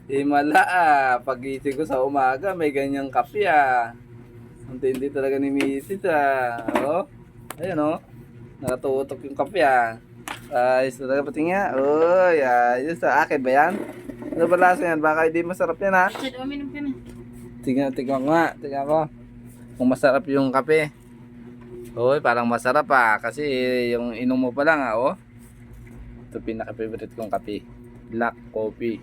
Himala pagising ko sa umaga, may ganyang kape Ang tindi talaga ni Mrs. Oh, ayun oh. Nakatutok yung kape Ayos talaga pati nga. Uy, ayos sa akin ba yan? Ano ba lasa yan? Baka hindi masarap yan Richard, uminom ka na. Tingnan ko nga. Tingnan ko. Kung masarap yung kape. Uy, parang masarap kasi yung inom mo pa lang oh. Ito pinaka-favorite kong kape. Black coffee.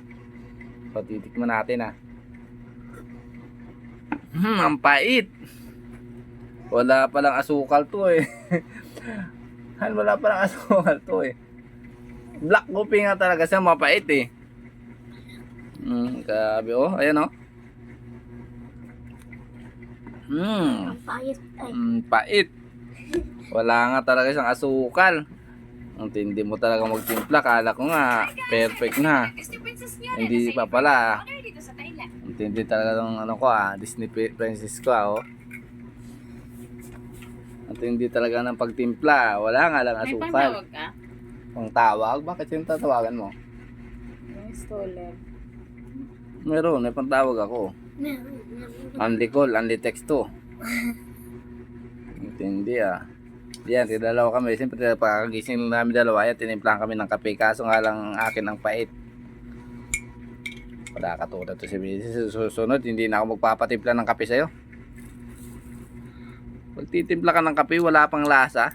So, titikman natin ang pait. Wala palang asukal to Wala palang asukal to Black coffee nga talaga siya, mapait Grabe ayan Payat ay. Pait. Wala nga talaga siyang asukal. Ang tindi mo talaga magtimpla. Kala ko nga perfect na. Hindi pa pala. Ang tindi talaga ng Disney princess ko Ang tindi talaga ng pagtimpla. Wala nga lang May asukal. pangtawag ka? Pangtawag? Bakit yung tatawagan mo? Yung stolen. Meron, may pantawag ako. Only call, only text to. Hindi Yan, dalawa kami. Siyempre, pagkagising lang namin dalawa, tinimplahan kami ng kape. Kaso nga lang akin ang pait. Wala katulad to si Mrs. Susunod, hindi na ako magpapatimpla ng kape sa'yo. Pag titimpla ka ng kape, wala pang lasa.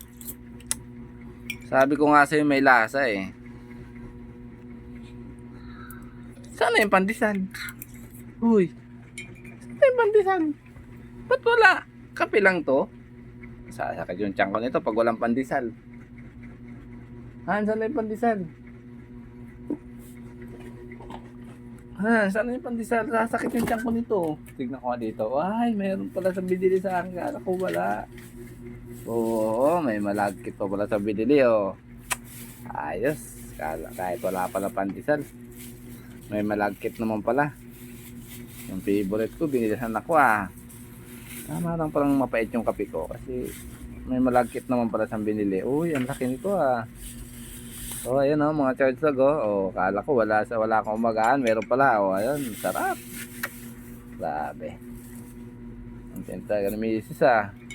Sabi ko nga sa'yo may lasa Sana yung pandesal? Uy, sana yung pandesal? Ba't wala? Kape lang to? Sasakit yung tiyan ko nito pag walang pandesal. Saan na yung pandesal? Saan na yung pandesal? Sasakit yung tiyan ko nito. Tignan ko nga dito. Ay, mayroon pala sa binili sa akin. Kala ko wala. Oo, may malagkit pa pala sa binili Ayos. Kahit wala pala pandesal. May malagkit naman pala. Yung favorite ko, binilisan ako Tama lang parang mapait yung kape ko kasi may malagkit naman pala sa binili. Uy, ang laki nito ayan mga charge lag kala ko wala akong umagaan. Meron pala ayun, sarap. Grabe. Ang tenta ng misis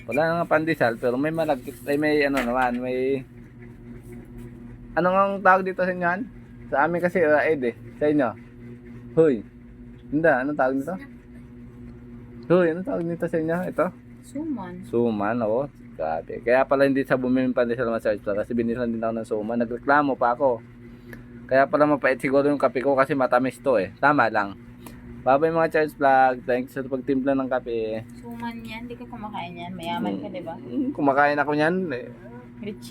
Wala nga pandesal pero may malagkit. May naman, may ano nga tawag dito sa inyo Sa amin kasi Ed Sa inyo. Hoy. Hindi, anong tawag nito? Hoy, anong tawag nito sa inyo? Ito? Suman, Grabe. Kaya pala hindi sa bumili ng pandesal massage kasi binilan din ako ng suman. Nagreklamo pa ako. Kaya pala mapait siguro yung kape ko kasi matamis to Tama lang. Bye-bye mga charge vlog. Thanks sa pagtimpla ng kape. Suman yan, hindi ka kumakain yan. Mayaman ka, di ba? Kumakain ako niyan Rich.